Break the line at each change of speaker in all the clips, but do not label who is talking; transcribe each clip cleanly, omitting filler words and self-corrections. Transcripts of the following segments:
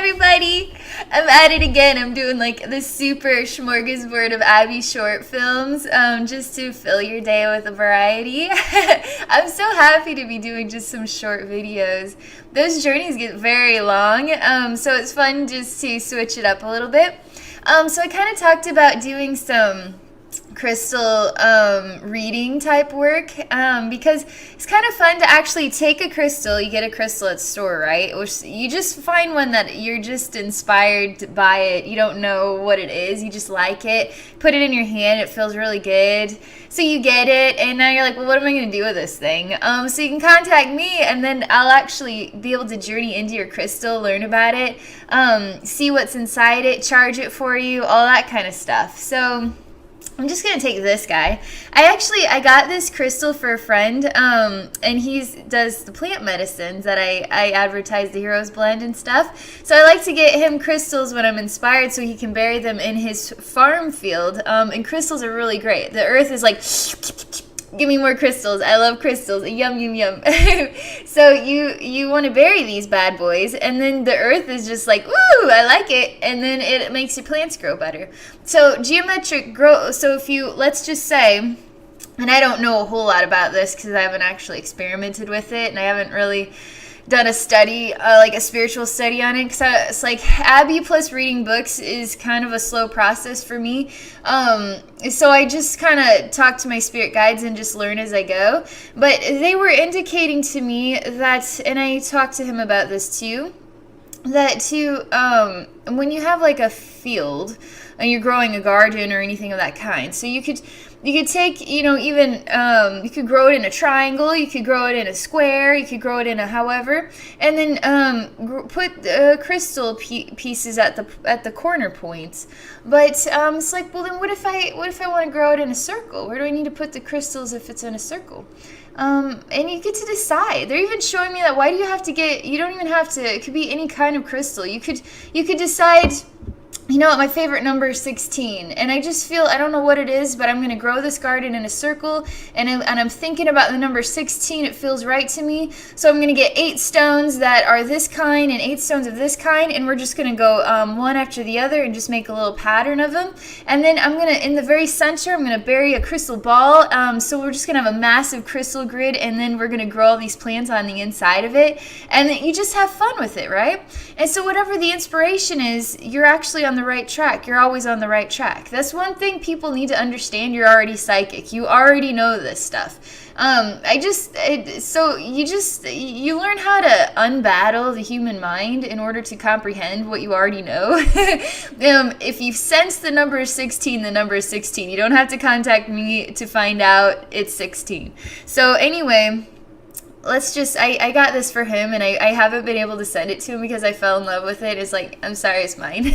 everybody! I'm at it again. I'm doing like this super smorgasbord of Abby short films just to fill your day with a variety. I'm so happy to be doing just some short videos. Those journeys get very long, so it's fun just to switch it up a little bit. So I kind of talked about doing some crystal reading type work because it's kind of fun to actually take a crystal. You get a crystal at the store, right? Or you just find one that you're just inspired by it. You don't know what it is, you just like it, put it in your hand, it feels really good, so you get it, and now you're like, well, what am I going to do with this thing? So you can contact me, and then I'll actually be able to journey into your crystal, learn about it, see what's inside it, charge it for you, all that kind of stuff. So I'm just going to take this guy. I got this crystal for a friend, and he does the plant medicines that I advertise, the Heroes Blend and stuff. So I like to get him crystals when I'm inspired so he can bury them in his farm field. And crystals are really great. The earth is like, give me more crystals. I love crystals. Yum, yum, yum. So you want to bury these bad boys, and then the earth is just like, ooh, I like it. And then it makes your plants grow better. So geometric growth, so if you, let's just say, and I don't know a whole lot about this because I haven't actually experimented with it, and I haven't really done a study, like a spiritual study on it, because it's like Abby plus reading books is kind of a slow process for me. So I just kind of talk to my spirit guides and just learn as I go. But they were indicating to me that, and I talked to him about this too, that when you have like a field and you're growing a garden or anything of that kind, so you could take, even you could grow it in a triangle, you could grow it in a square, you could grow it in a however, and then put crystal pieces at the corner points. But it's like, well, then what if I want to grow it in a circle? Where do I need to put the crystals if it's in a circle? And you get to decide. They're even showing me that why do you have to you don't even have to, it could be any kind of crystal. You could decide, my favorite number is 16, and I just feel, I don't know what it is, but I'm going to grow this garden in a circle, and I'm thinking about the number 16. It feels right to me, so I'm going to get 8 stones that are this kind and 8 stones of this kind, and we're just going to go one after the other and just make a little pattern of them. And then I'm going to, in the very center, I'm going to bury a crystal ball, so we're just going to have a massive crystal grid, and then we're going to grow all these plants on the inside of it, and then you just have fun with it, right? And so whatever the inspiration is, you're actually on the right track. You're always on the right track. That's one thing people need to understand. You're already psychic. You already know this stuff. So you learn how to unbattle the human mind in order to comprehend what you already know. If you sense the number is 16, the number is 16. You don't have to contact me to find out it's 16. So anyway, I got this for him, and I haven't been able to send it to him because I fell in love with it. It's like, I'm sorry, it's mine.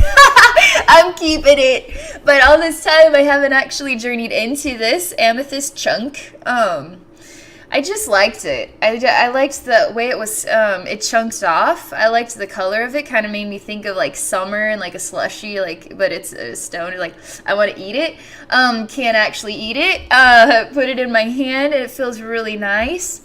I'm keeping it. But all this time, I haven't actually journeyed into this amethyst chunk. I just liked it. I liked the way it was, it chunks off. I liked the color of it. Kind of made me think of like summer and like a slushy, but it's a stone. Like, I want to eat it. Can't actually eat it. Put it in my hand, and it feels really nice.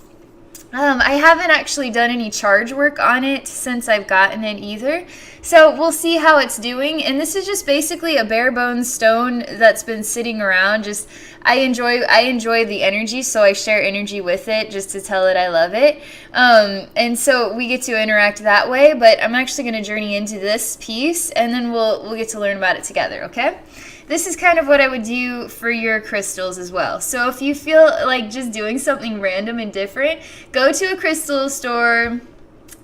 I haven't actually done any charge work on it since I've gotten it either. So we'll see how it's doing. And this is just basically a bare bones stone that's been sitting around. Just I enjoy the energy, so I share energy with it just to tell it I love it. And so we get to interact that way, but I'm actually going to journey into this piece, and then we'll get to learn about it together, okay? This is kind of what I would do for your crystals as well. So if you feel like just doing something random and different, go to a crystal store,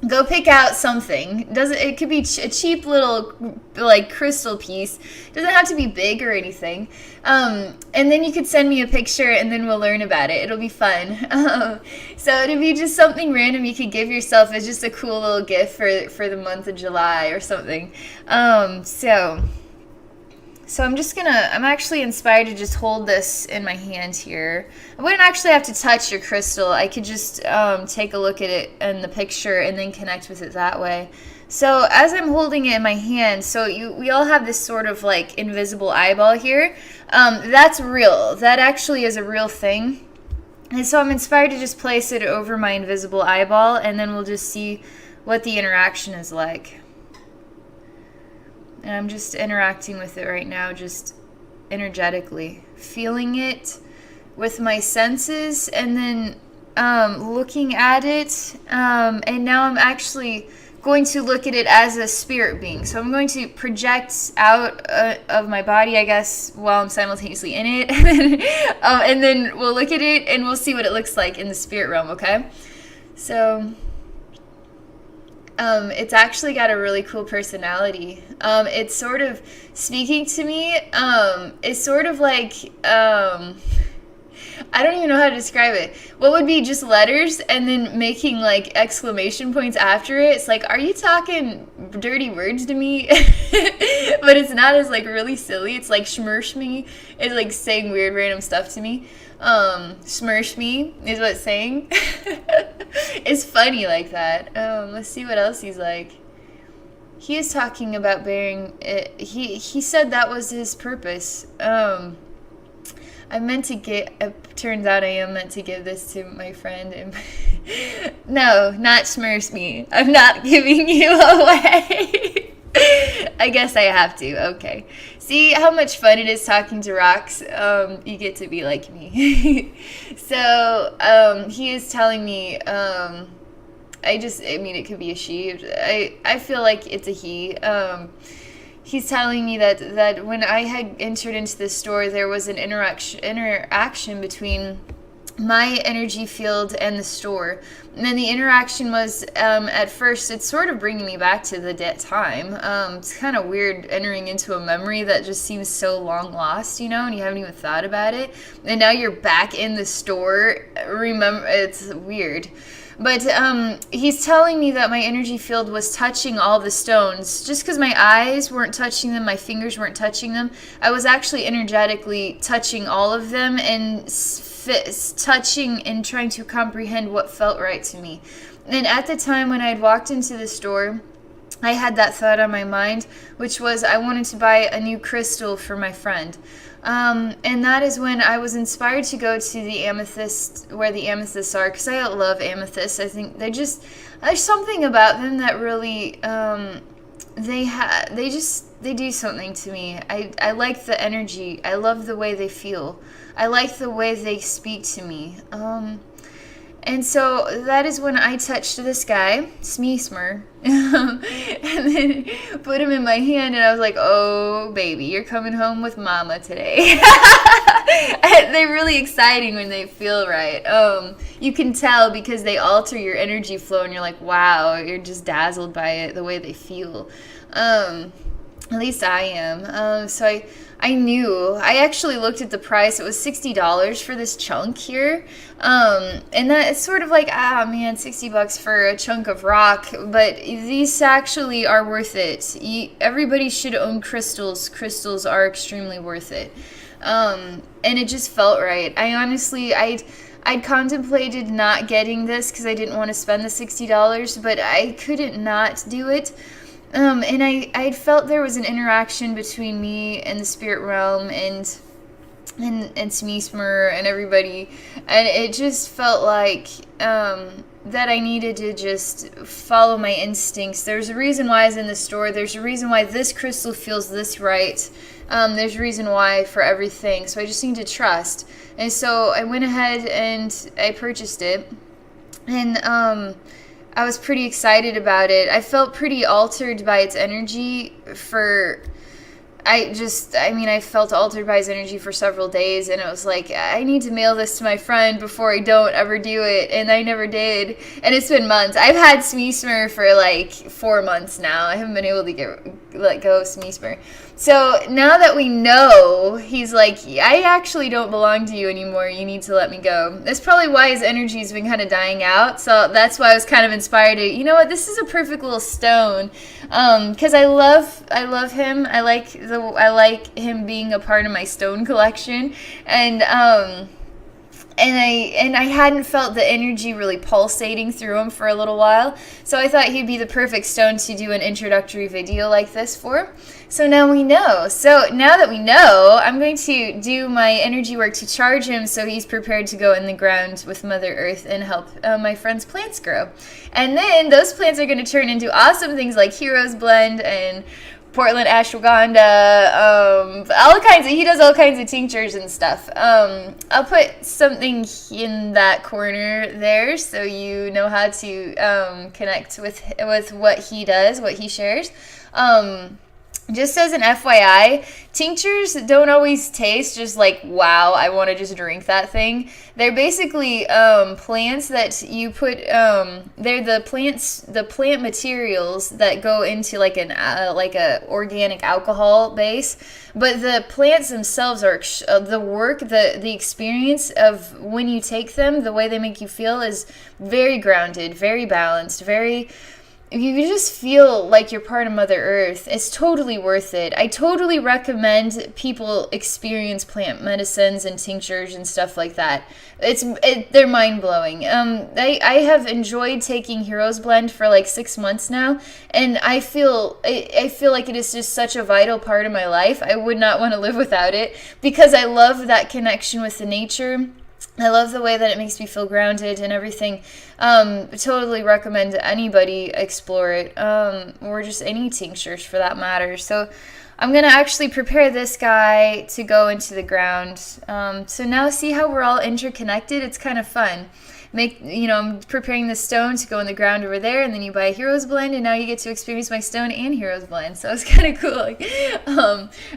go pick out something. It could be a cheap little like crystal piece. It doesn't have to be big or anything. And then you could send me a picture, and then we'll learn about it. It'll be fun. So it'd be just something random you could give yourself as just a cool little gift for the month of July or something. So I'm actually inspired to just hold this in my hand here. I wouldn't actually have to touch your crystal. I could just take a look at it in the picture and then connect with it that way. So as I'm holding it in my hand, so we all have this sort of like invisible eyeball here. That's real. That actually is a real thing. And so I'm inspired to just place it over my invisible eyeball, and then we'll just see what the interaction is like. And I'm just interacting with it right now, just energetically, feeling it with my senses, and then looking at it. And now I'm actually going to look at it as a spirit being. So I'm going to project out of my body, I guess, while I'm simultaneously in it. And then we'll look at it and we'll see what it looks like in the spirit realm, okay? So it's actually got a really cool personality. It's sort of speaking to me. It's sort of like, I don't even know how to describe it. What would be just letters and then making like exclamation points after it? It's like, are you talking dirty words to me? But it's not as like really silly. It's like shmursh me. It's like saying weird random stuff to me. Smirsh me is what it's saying. It's funny like that. Let's see what else he's like. He is talking about bearing it. He said that was his purpose. I meant to turns out I am meant to give this to my friend. And no, not smirsh me. I'm not giving you away. I guess I have to. Okay. See how much fun it is talking to rocks? You get to be like me. So, he is telling me, I mean, it could be a she. I feel like it's a he. He's telling me that when I had entered into the store, there was an interaction between my energy field and the store. And then the interaction was, at first, it's sort of bringing me back to the time. It's kind of weird entering into a memory that just seems so long lost, you know, and you haven't even thought about it. And now you're back in the store. Remember, it's weird. But he's telling me that my energy field was touching all the stones. Just because my eyes weren't touching them, my fingers weren't touching them, I was actually energetically touching all of them and touching and trying to comprehend what felt right to me. And at the time when I had walked into the store, I had that thought on my mind, which was I wanted to buy a new crystal for my friend. And that is when I was inspired to go to the Amethyst, where the Amethysts are, because I love Amethyst. I think there's something about them that really, they do something to me. I like the energy. I love the way they feel. I like the way they speak to me. And so that is when I touched this guy, Smeesmer, and then put him in my hand, and I was like, oh, baby, you're coming home with mama today. They're really exciting when they feel right. You can tell because they alter your energy flow, and you're like, wow, you're just dazzled by it, the way they feel. At least I am. So I knew. I actually looked at the price. It was $60 for this chunk here. And that it's sort of like, man, $60 for a chunk of rock. But these actually are worth it. Everybody should own crystals. Crystals are extremely worth it. And it just felt right. I'd contemplated not getting this because I didn't want to spend the $60, but I couldn't not do it. And I felt there was an interaction between me and the spirit realm and Smeesmer and everybody, and it just felt like that I needed to just follow my instincts. There's a reason why I was in the store. There's a reason why this crystal feels this right. There's a reason why for everything. So I just need to trust. And so I went ahead and I purchased it, and I was pretty excited about it. I felt pretty altered by its energy I felt altered by his energy for several days, and it was like, I need to mail this to my friend before I don't ever do it, and I never did. And it's been months. I've had Smeesmer for like 4 months now. I haven't been able to let go of Smeesmer. So now that we know, he's like, I actually don't belong to you anymore. You need to let me go. That's probably why his energy's been kind of dying out. So that's why I was kind of inspired to, you know what, this is a perfect little stone. Because I love him. I like him being a part of my stone collection. And I hadn't felt the energy really pulsating through him for a little while. So I thought he'd be the perfect stone to do an introductory video like this for. So now we know. So now that we know, I'm going to do my energy work to charge him so he's prepared to go in the ground with Mother Earth and help my friend's plants grow. And then those plants are going to turn into awesome things like Heroes Blend and Portland ashwagandha, all kinds of, he does all kinds of tinctures and stuff. I'll put something in that corner there so you know how to connect with what he does, what he shares. Just as an FYI, tinctures don't always taste just like, wow, I want to just drink that thing. They're basically plants that you put, they're the plant materials that go into like a organic alcohol base. But the plants themselves are, the experience of when you take them, the way they make you feel is very grounded, very balanced, very... You just feel like you're part of Mother Earth. It's totally worth it. I totally recommend people experience plant medicines and tinctures and stuff like that. They're mind-blowing. I have enjoyed taking Heroes Blend for like 6 months now, and I feel like it is just such a vital part of my life. I would not want to live without it because I love that connection with the nature. I love the way that it makes me feel grounded and everything. Totally recommend anybody explore it, or just any tinctures for that matter. So I'm going to actually prepare this guy to go into the ground. So now see how we're all interconnected? It's kind of fun. I'm preparing the stone to go in the ground over there, and then you buy a Heroes Blend, and now you get to experience my stone and Heroes Blend. So it's kind of cool.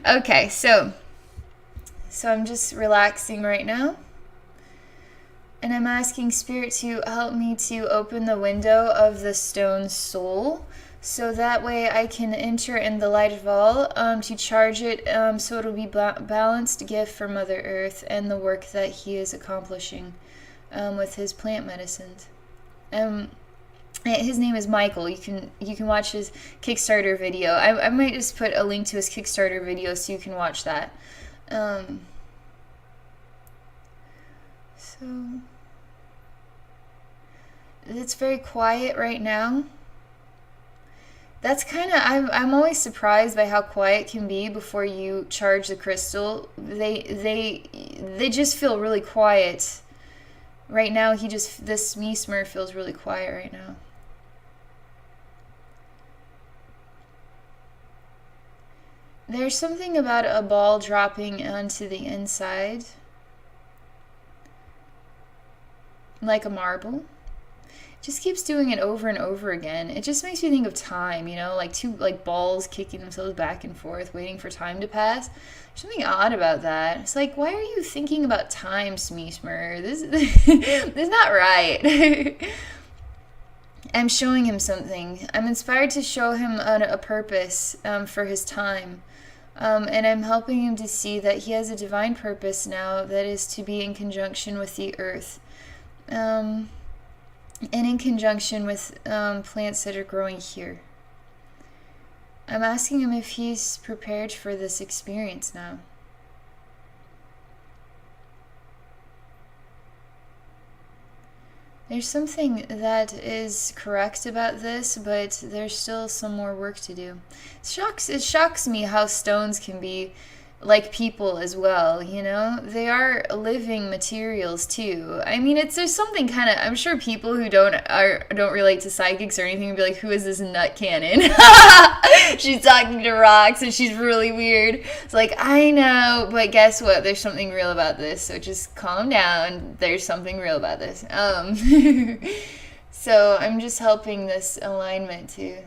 Okay, so I'm just relaxing right now. And I'm asking Spirit to help me to open the window of the stone soul, so that way I can enter in the light of all to charge it, so it'll be balanced gift for Mother Earth and the work that he is accomplishing with his plant medicines. His name is Michael. You can watch his Kickstarter video. I might just put a link to his Kickstarter video so you can watch that. So it's very quiet right now. That's kind of, I'm always surprised by how quiet it can be before you charge the crystal. They just feel really quiet. Right now this me smurf feels really quiet right now. There's something about a ball dropping onto the inside, like a marble. Just keeps doing it over and over again. It just makes me think of time, like two balls kicking themselves back and forth, waiting for time to pass. There's something odd about that. It's like, why are you thinking about time, Smeesmer? This is not right. I'm showing him something. I'm inspired to show him a purpose for his time. And I'm helping him to see that he has a divine purpose now that is to be in conjunction with the earth. And in conjunction with plants that are growing here. I'm asking him if he's prepared for this experience now. There's something that is correct about this, but there's still some more work to do. It shocks me how stones can be like people as well, they are living materials too. I mean, there's something kind of, I'm sure people who don't relate to psychics or anything would be like, who is this nut cannon? She's talking to rocks and she's really weird. It's like, I know, but guess what? There's something real about this, so just calm down. There's something real about this. So I'm just helping this alignment too.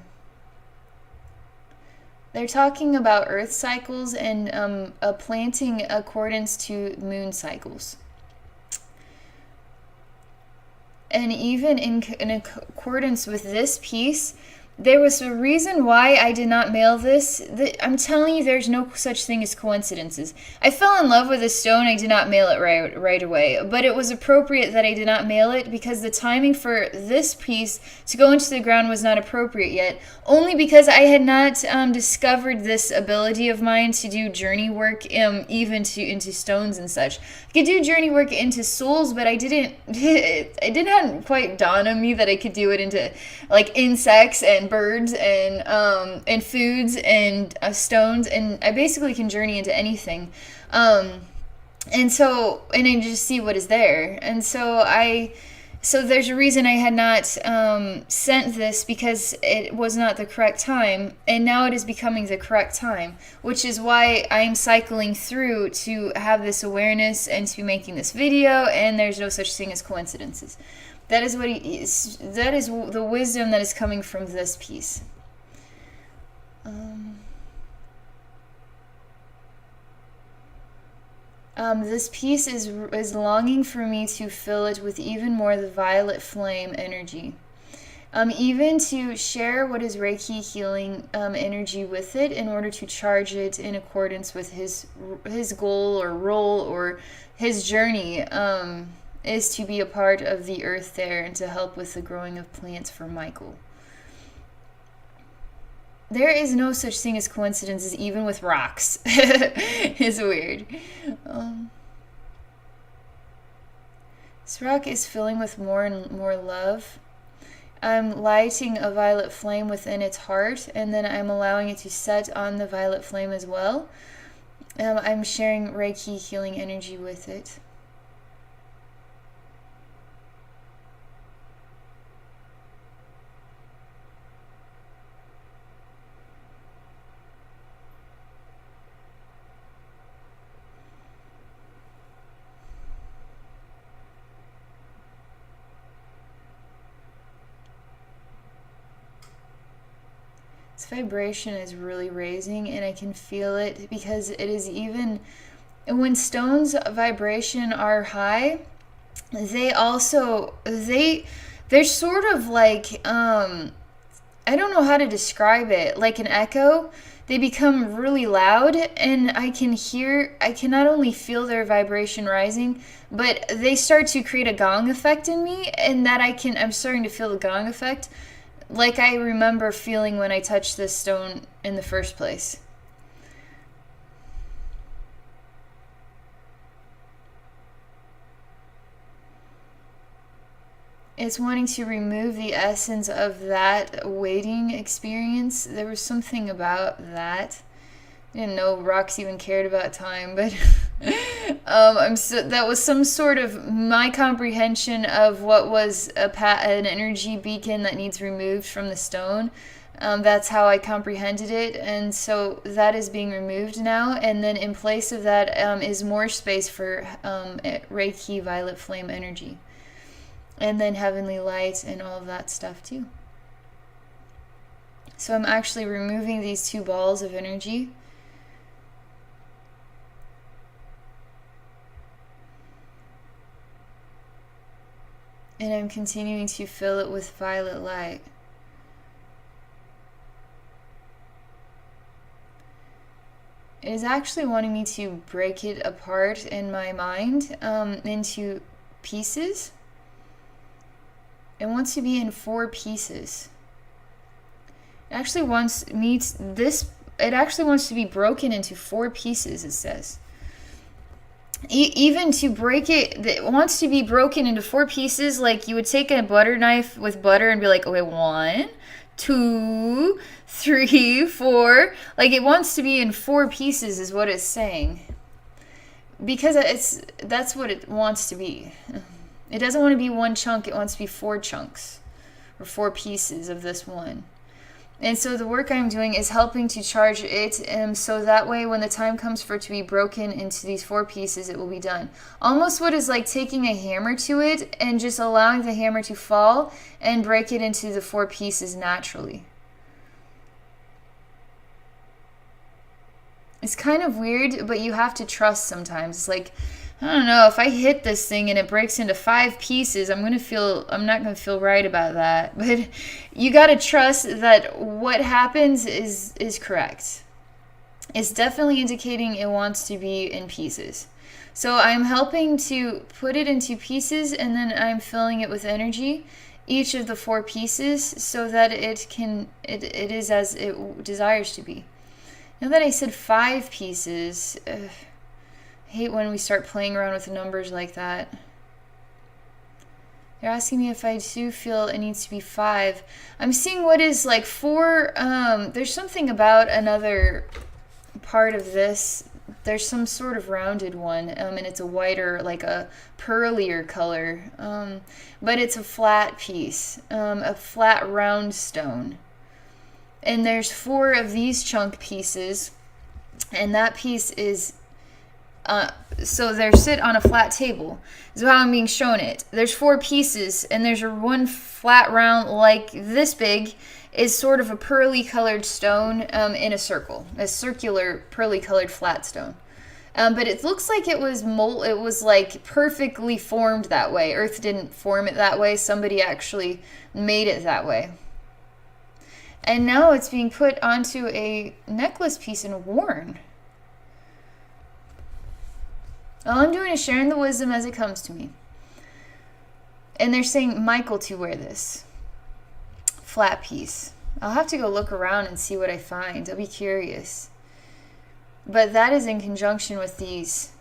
They're talking about earth cycles and planting accordance to moon cycles. And even in accordance with this piece, there was a reason why I did not mail this. I'm telling you, there's no such thing as coincidences. I fell in love with a stone. I did not mail it right away. But it was appropriate that I did not mail it because the timing for this piece to go into the ground was not appropriate yet. Only because I had not discovered this ability of mine to do journey work even into stones and such. I could do journey work into souls, but I didn't. It didn't quite dawn on me that I could do it into like insects and birds and foods and stones, and I basically can journey into anything, and I just see what is there. And so I So there's a reason I had not sent this, because it was not the correct time, and now it is becoming the correct time, which is why I'm cycling through to have this awareness and to be making this video, and there's no such thing as coincidences. That is what he is. That is the wisdom that is coming from this piece. This piece is longing for me to fill it with even more the violet flame energy. Even to share what is Reiki healing energy with it in order to charge it in accordance with his goal or role or his journey, is to be a part of the earth there and to help with the growing of plants for Michael. There is no such thing as coincidences, even with rocks. It's weird. This rock is filling with more and more love. I'm lighting a violet flame within its heart, and then I'm allowing it to set on the violet flame as well. I'm sharing Reiki healing energy with it. Its vibration is really raising, and I can feel it because it is even when stones vibration are high, they're sort of like I don't know how to describe it, like an echo. They become really loud, and I can not only feel their vibration rising, but they start to create a gong effect in me, and that I'm starting to feel the gong effect, like I remember feeling when I touched this stone in the first place. It's wanting to remove the essence of that waiting experience. There was something about that. I didn't know rocks even cared about time, but that was some sort of my comprehension of what was an energy beacon that needs removed from the stone. That's how I comprehended it, and so that is being removed now, and then in place of that is more space for Reiki violet flame energy, and then heavenly light and all of that stuff too. So I'm actually removing these two balls of energy. And I'm continuing to fill it with violet light. It is actually wanting me to break it apart in my mind into pieces. It wants to be in 4 pieces. It actually wants to be broken into 4 pieces, it says. Even to break it wants to be broken into 4 pieces, like you would take a butter knife with butter and be like, okay, 1, 2, 3, 4. Like it wants to be in 4 pieces is what it's saying, because that's what it wants to be. It doesn't want to be 1 chunk, it wants to be 4 chunks or 4 pieces of this one. And so the work I'm doing is helping to charge it, so that way when the time comes for it to be broken into these 4 pieces, it will be done. Almost what is like taking a hammer to it and just allowing the hammer to fall and break it into the 4 pieces naturally. It's kind of weird, but you have to trust sometimes. It's like, I don't know, if I hit this thing and it breaks into 5 pieces, I'm not going to feel right about that. But you got to trust that what happens is correct. It's definitely indicating it wants to be in pieces. So I'm helping to put it into pieces, and then I'm filling it with energy, each of the 4 pieces, so that it is as it desires to be. Now that I said 5 pieces, I hate when we start playing around with numbers like that. They're asking me if I do feel it needs to be 5. I'm seeing what is like 4. There's something about another part of this There's some sort of rounded one, and it's a whiter, like a pearlier color. But it's a flat piece, a flat round stone. And there's 4 of these chunk pieces, and that piece is so they're sit on a flat table. This is how I'm being shown it. There's 4 pieces, and there's one flat round like this big is sort of a pearly colored stone in a circle, a circular pearly colored flat stone. But it looks like it was it was like perfectly formed that way. Earth didn't form it that way. Somebody actually made it that way. And now it's being put onto a necklace piece and worn. All I'm doing is sharing the wisdom as it comes to me. And they're saying Michael to wear this flat piece. I'll have to go look around and see what I find. I'll be curious. But that is in conjunction with these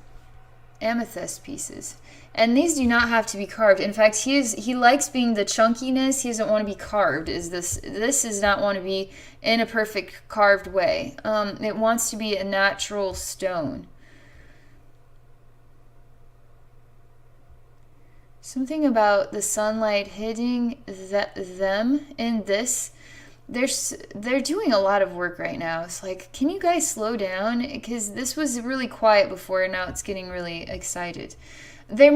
amethyst pieces. And these do not have to be carved. In fact, he likes being the chunkiness. He doesn't want to be carved. This does not want to be in a perfect carved way. It wants to be a natural stone. Something about the sunlight hitting them in this. They're doing a lot of work right now. It's like, can you guys slow down? Because this was really quiet before, and now it's getting really excited. They're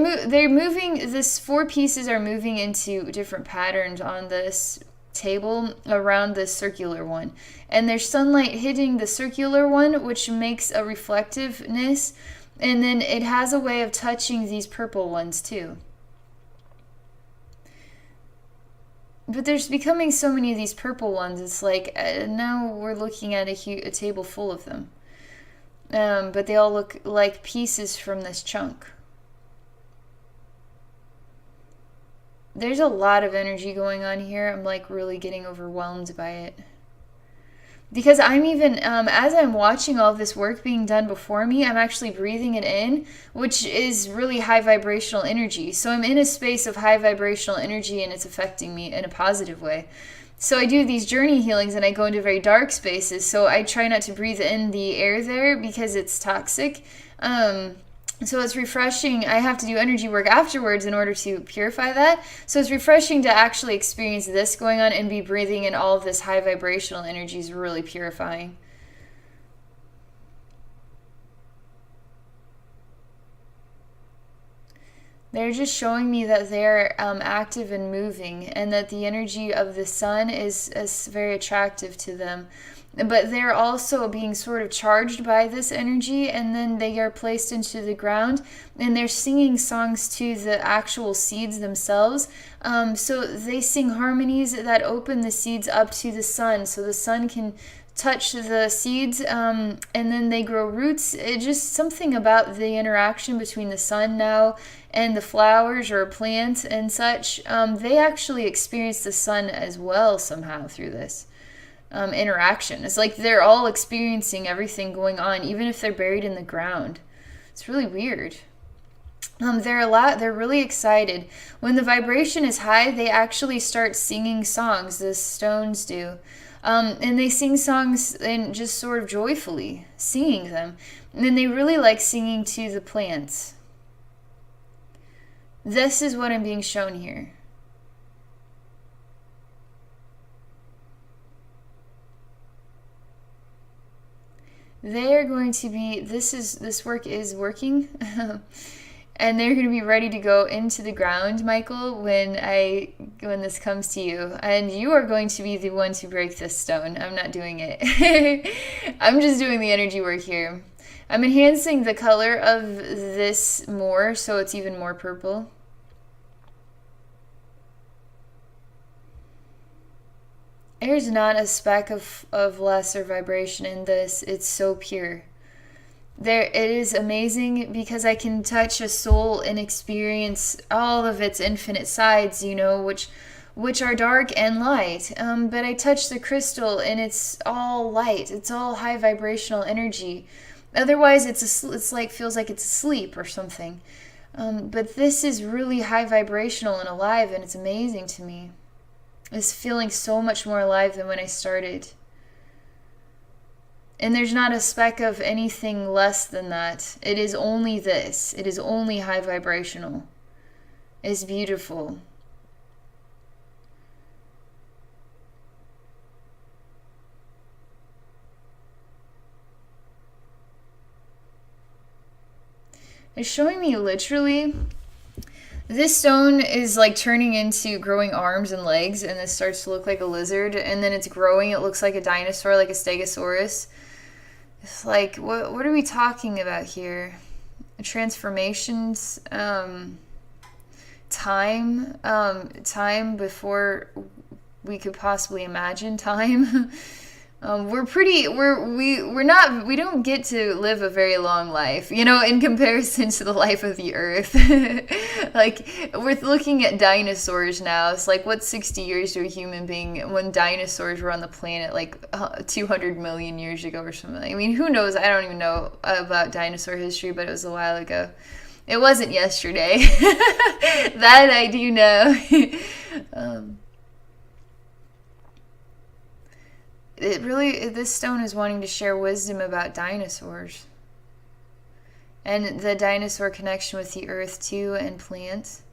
moving. This 4 pieces are moving into different patterns on this table around this circular one, and there's sunlight hitting the circular one, which makes a reflectiveness, and then it has a way of touching these purple ones too. But there's becoming so many of these purple ones. It's like now we're looking at a table full of them. But they all look like pieces from this chunk. There's a lot of energy going on here. I'm like really getting overwhelmed by it. Because I'm even, as I'm watching all this work being done before me, I'm actually breathing it in, which is really high vibrational energy. So I'm in a space of high vibrational energy, and it's affecting me in a positive way. So I do these journey healings, and I go into very dark spaces. So I try not to breathe in the air there because it's toxic. So it's refreshing. I have to do energy work afterwards in order to purify that. So it's refreshing to actually experience this going on and be breathing in all of this high vibrational energy is really purifying. They're just showing me that they're active and moving, and that the energy of the sun is very attractive to them. But they're also being sort of charged by this energy, and then they are placed into the ground, and they're singing songs to the actual seeds themselves. So they sing harmonies that open the seeds up to the sun, so the sun can touch the seeds, and then they grow roots. It's just something about the interaction between the sun now and the flowers or plants and such. They actually experience the sun as well somehow through this interaction. It's like they're all experiencing everything going on, even if they're buried in the ground. It's really weird. They're really excited. When the vibration is high, they actually start singing songs, the stones do. And they sing songs and just sort of joyfully singing them. And then they really like singing to the plants. This is what I'm being shown here. They're going to be, this work is working. And they're going to be ready to go into the ground, Michael, when this comes to you. And you are going to be the one to break this stone. I'm not doing it. I'm just doing the energy work here. I'm enhancing the color of this more, so it's even more purple. There's not a speck of lesser vibration in this. It's so pure. It is amazing because I can touch a soul and experience all of its infinite sides, which are dark and light. But I touch the crystal and it's all light. It's all high vibrational energy. Otherwise, feels like it's asleep or something. But this is really high vibrational and alive, and it's amazing to me. It's feeling so much more alive than when I started. And there's not a speck of anything less than that. It is only this. It is only high vibrational. It's beautiful. It's showing me literally this stone is like turning into growing arms and legs, and this starts to look like a lizard, and then it's growing. It looks like a dinosaur, like a stegosaurus. It's like, what are we talking about here? Transformations, time before we could possibly imagine time. We don't get to live a very long life, in comparison to the life of the earth. Like, we're looking at dinosaurs now. It's like, what's 60 years to a human being when dinosaurs were on the planet like 200 million years ago or something? I mean, who knows? I don't even know about dinosaur history, but it was a while ago. It wasn't yesterday. That I do know. This stone is wanting to share wisdom about dinosaurs and the dinosaur connection with the earth too, and plants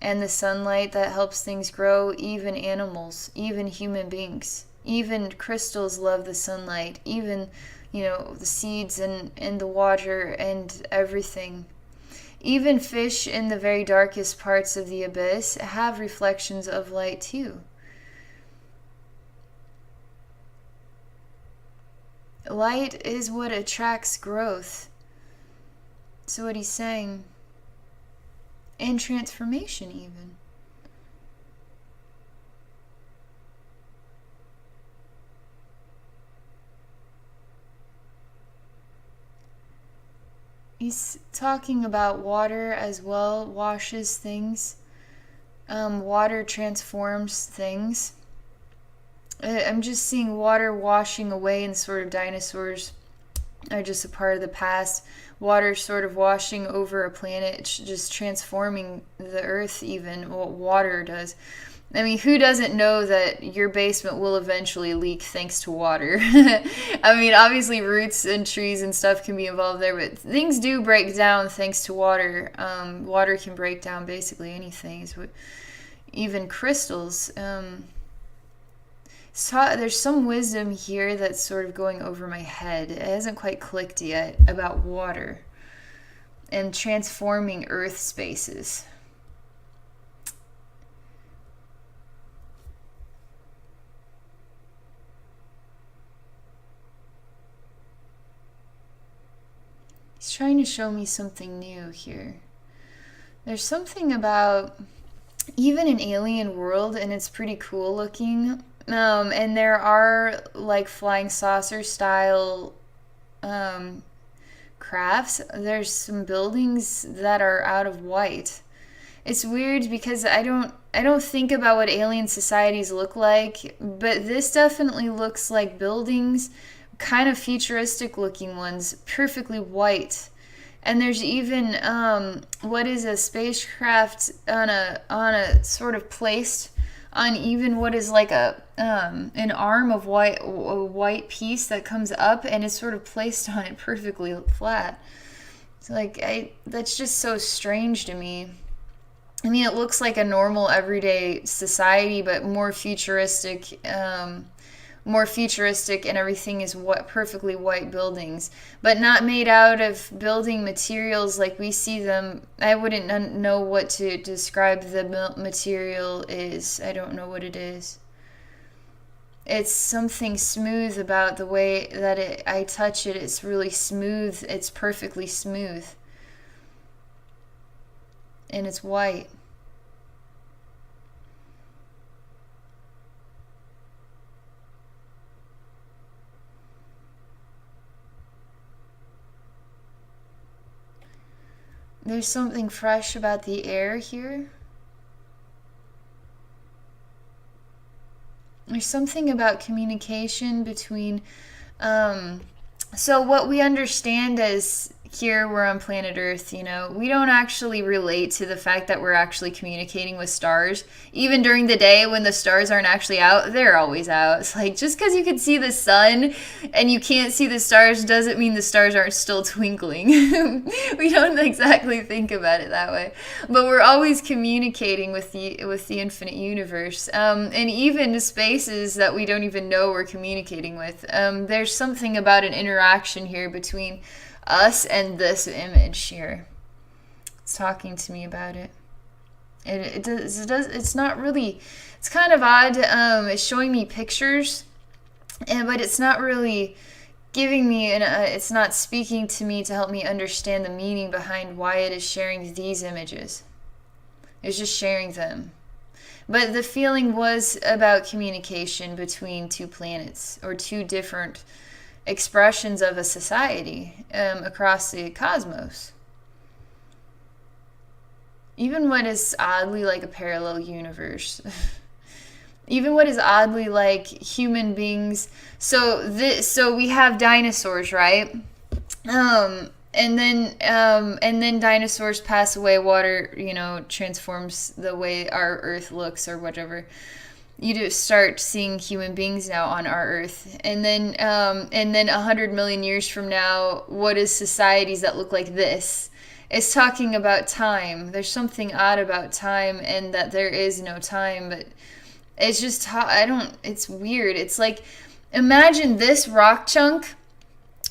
and the sunlight that helps things grow. Even animals, even human beings, even crystals love the sunlight, even the seeds and the water and everything. Even fish in the very darkest parts of the abyss have reflections of light too. Light is what attracts growth. So what he's saying, and transformation even. He's talking about water as well, washes things. Water transforms things. I'm just seeing water washing away, and sort of dinosaurs are just a part of the past. Water sort of washing over a planet, just transforming the earth even, what water does. I mean, who doesn't know that your basement will eventually leak thanks to water? I mean, obviously roots and trees and stuff can be involved there, but things do break down thanks to water. Water can break down basically anything, even crystals. There's some wisdom here that's sort of going over my head. It hasn't quite clicked yet about water and transforming earth spaces. He's trying to show me something new here. There's something about even an alien world, and it's pretty cool looking. And there are like flying saucer style crafts. There's some buildings that are out of white. It's weird because I don't think about what alien societies look like, but this definitely looks like buildings, kind of futuristic looking ones, perfectly white. And there's even what is a spacecraft on a sort of placed on even what is like an arm of a white piece that comes up, and is sort of placed on it perfectly flat. So that's just so strange to me. I mean, it looks like a normal everyday society, but more futuristic, and everything is perfectly white buildings, but not made out of building materials like we see them. I wouldn't know what to describe the material is. I don't know what it is. It's something smooth about the way that I touch it. It's really smooth. It's perfectly smooth. And it's white. There's something fresh about the air here. There's something about communication between so what we understand as here we're on planet Earth, you know, we don't actually relate to the fact that we're actually communicating with stars. Even during the day when the stars aren't actually out, they're always out. It's like just because you can see the sun and you can't see the stars doesn't mean the stars aren't still twinkling. We don't exactly think about it that way, but we're always communicating with the infinite universe, and even spaces that we don't even know we're communicating with. There's something about an interaction here between us and this image here. It's talking to me about it. It's not really, it's kind of odd. It's showing me pictures, but it's not really giving me, it's not speaking to me to help me understand the meaning behind why it is sharing these images. It's just sharing them. But the feeling was about communication between two planets, or two different expressions of a society across the cosmos. Even what is oddly like a parallel universe. Even what is oddly like human beings. So we have dinosaurs, right? And then dinosaurs pass away. Water, transforms the way our Earth looks or whatever. You just start seeing human beings now on our Earth, and then 100 million years from now, what is societies that look like this? It's talking about time. There's something odd about time, and that there is no time, but it's just it's weird. It's like, imagine this rock chunk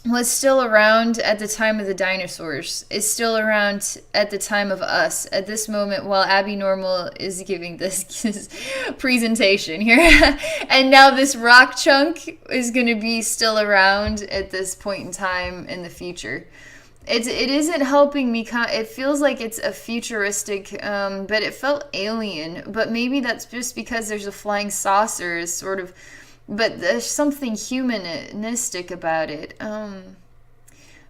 was still around at the time of the dinosaurs, is still around at the time of us, at this moment, while Abby Normal is giving this presentation here. And now this rock chunk is going to be still around at this point in time in the future. It isn't helping me. It feels like it's a futuristic, but it felt alien. But maybe that's just because there's a flying saucer is sort of... But there's something humanistic about it. But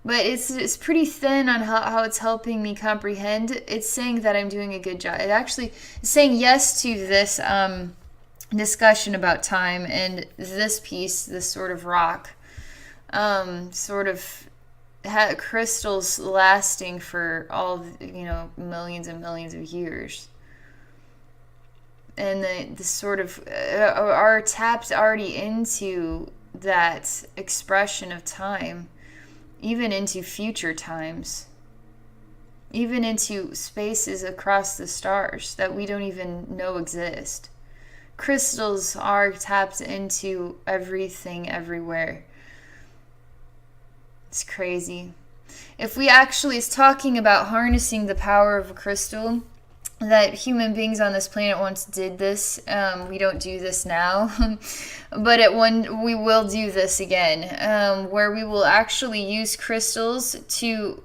it's pretty thin on how it's helping me comprehend. It's saying that I'm doing a good job. It actually is saying yes to this discussion about time, and this piece, this sort of rock, sort of had crystals lasting for all, millions and millions of years. And the sort of are tapped already into that expression of time, even into future times, even into spaces across the stars that we don't even know exist. Crystals are tapped into everything, everywhere. It's crazy. If we actually is talking about harnessing the power of a crystal, that human beings on this planet once did this. We don't do this now, but we will do this again, where we will actually use crystals to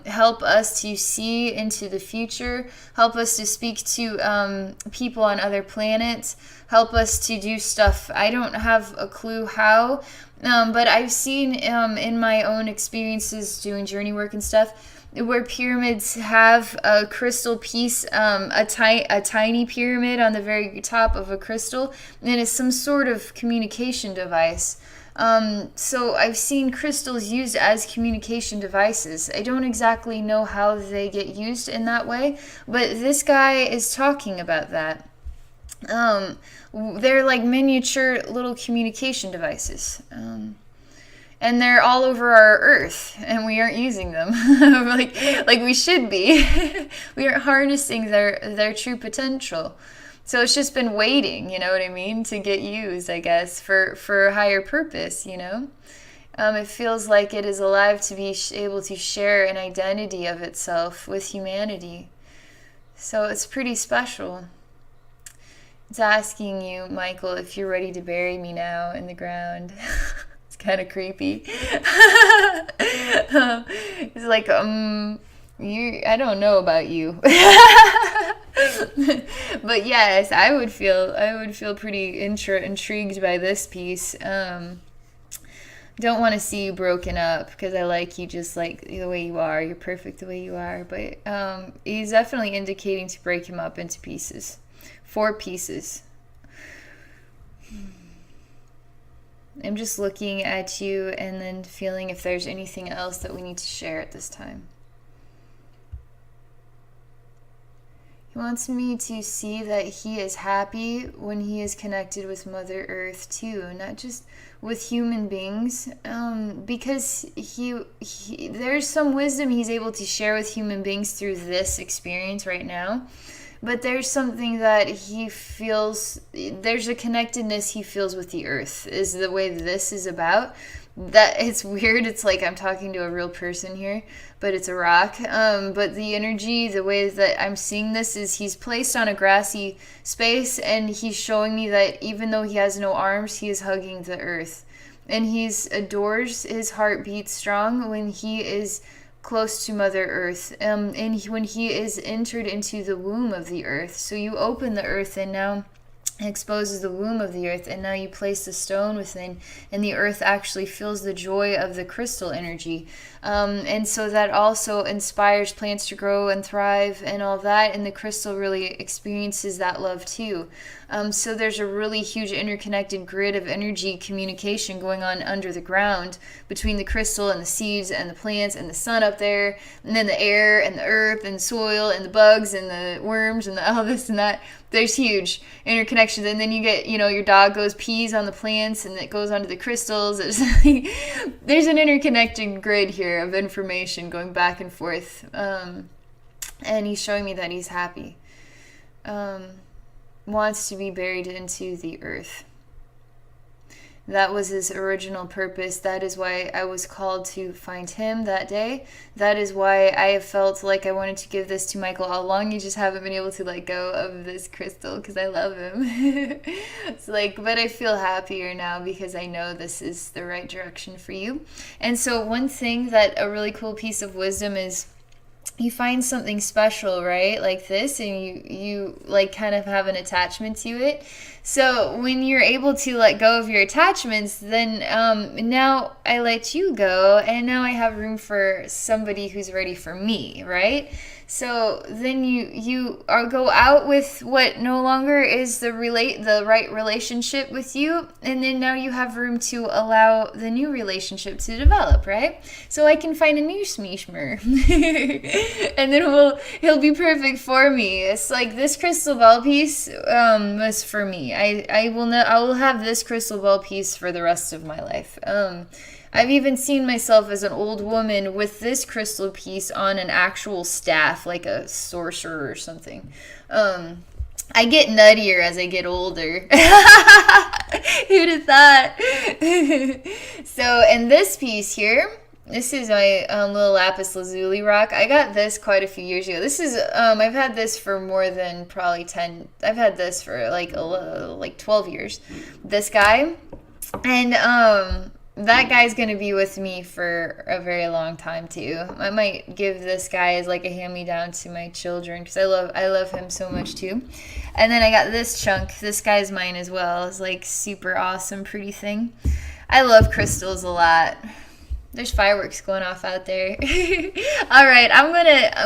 help us to see into the future, help us to speak to people on other planets, help us to do stuff. I don't have a clue how, but I've seen in my own experiences doing journey work and stuff, where pyramids have a crystal piece, a tiny pyramid on the very top of a crystal, and it's some sort of communication device. So I've seen crystals used as communication devices. I don't exactly know how they get used in that way, but this guy is talking about that. They're like miniature little communication devices. And they're all over our Earth, and we aren't using them like we should be. We aren't harnessing their true potential. So it's just been waiting, you know what I mean, to get used, I guess, for a higher purpose, It feels like it is alive to be able to share an identity of itself with humanity. So it's pretty special. It's asking you, Michael, if you're ready to bury me now in the ground. Kind of creepy. It's like, I don't know about you. But yes, I would feel pretty intrigued by this piece. Don't want to see you broken up, because I like you just like the way you are. You're perfect the way you are. But he's definitely indicating to break him up into pieces. 4 pieces. I'm just looking at you and then feeling if there's anything else that we need to share at this time. He wants me to see that he is happy when he is connected with Mother Earth too, not just with human beings, because there's some wisdom he's able to share with human beings through this experience right now. But there's something that he feels, there's a connectedness he feels with the earth, is the way this is about. That it's weird. It's like I'm talking to a real person here, but it's a rock. But the energy, the way that I'm seeing this is he's placed on a grassy space, and he's showing me that even though he has no arms, he is hugging the earth. And he's adores, his heart beats strong when he is close to Mother Earth, and when he is entered into the womb of the earth. So you open the earth and now exposes the womb of the earth, and now you place the stone within, and the earth actually feels the joy of the crystal energy, and so that also inspires plants to grow and thrive and all that, and the crystal really experiences that love too. So there's a really huge interconnected grid of energy communication going on under the ground between the crystal and the seeds and the plants and the sun up there, and then the air and the earth and soil and the bugs and the worms and all this and that. There's huge interconnections, and then you get, your dog goes pees on the plants and it goes onto the crystals. There's an interconnected grid here of information going back and forth, and he's showing me that he's happy, wants to be buried into the earth. That was his original purpose. That is why I was called to find him that day. That is why I have felt like I wanted to give this to Michael all along. You just haven't been able to let go of this crystal because I love him. It's like, but I feel happier now because I know this is the right direction for you. And so one thing that a really cool piece of wisdom is, you find something special, right, like this, and you like kind of have an attachment to it. So when you're able to let go of your attachments, then now I let you go, and now I have room for somebody who's ready for me, right? So then you go out with what no longer is the right relationship with you, and then now you have room to allow the new relationship to develop, right? So I can find a new smeeshmer, and then he'll be perfect for me. It's like this crystal ball piece was for me. I will have this crystal ball piece for the rest of my life. I've even seen myself as an old woman with this crystal piece on an actual staff, like a sorcerer or something. I get nuttier as I get older. Who'd have thought? So, and this piece here, this is my little lapis lazuli rock. I got this quite a few years ago. This is, I've had this for more than probably 10, I've had this for like 12 years. This guy. And, that guy's going to be with me for a very long time too. I might give this guy as like a hand-me-down to my children because I love him so much too. And then I got this chunk. This guy's mine as well. It's like super awesome, pretty thing. I love crystals a lot. There's fireworks going off out there. All right, I'm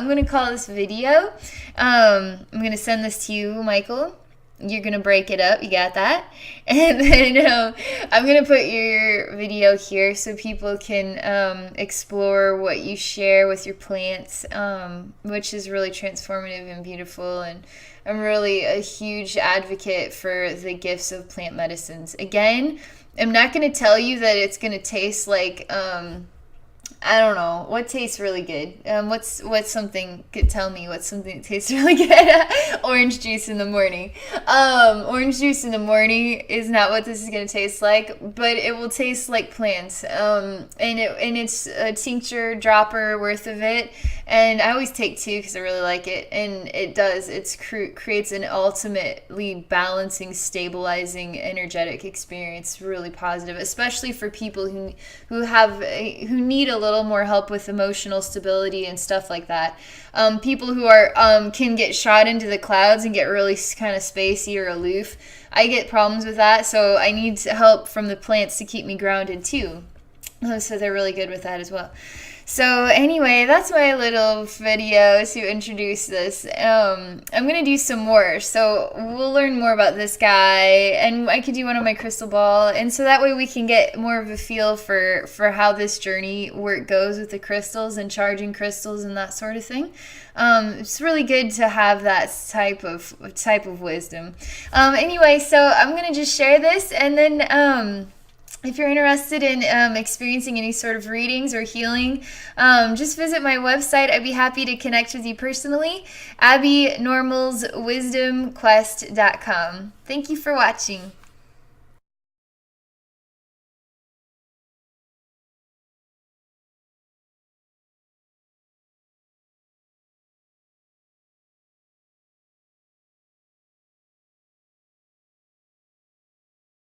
gonna call this video. I'm gonna send this to you, Michael. You're going to break it up. You got that? And then I'm going to put your video here so people can explore what you share with your plants, which is really transformative and beautiful. And I'm really a huge advocate for the gifts of plant medicines. Again, I'm not going to tell you that it's going to taste like... I don't know what tastes really good. What's something? Tell me what's something that tastes really good. Orange juice in the morning. Orange juice in the morning is not what this is gonna taste like, but it will taste like plants. And it's a tincture dropper worth of it. And I always take 2 because I really like it, and it does. It creates an ultimately balancing, stabilizing, energetic experience. Really positive, especially for people who need a little more help with emotional stability and stuff like that. People who are can get shot into the clouds and get really kind of spacey or aloof. I get problems with that, so I need help from the plants to keep me grounded too. So they're really good with that as well. So anyway, that's my little video to introduce this. I'm gonna do some more, so we'll learn more about this guy, and I could do one on my crystal ball, and so that way we can get more of a feel for how this journey where it goes with the crystals and charging crystals and that sort of thing. It's really good to have that type of wisdom. Anyway, so I'm gonna just share this, and then. If you're interested in experiencing any sort of readings or healing, just visit my website. I'd be happy to connect with you personally. AbbieNormalsWisdomQuest.com. Thank you for watching.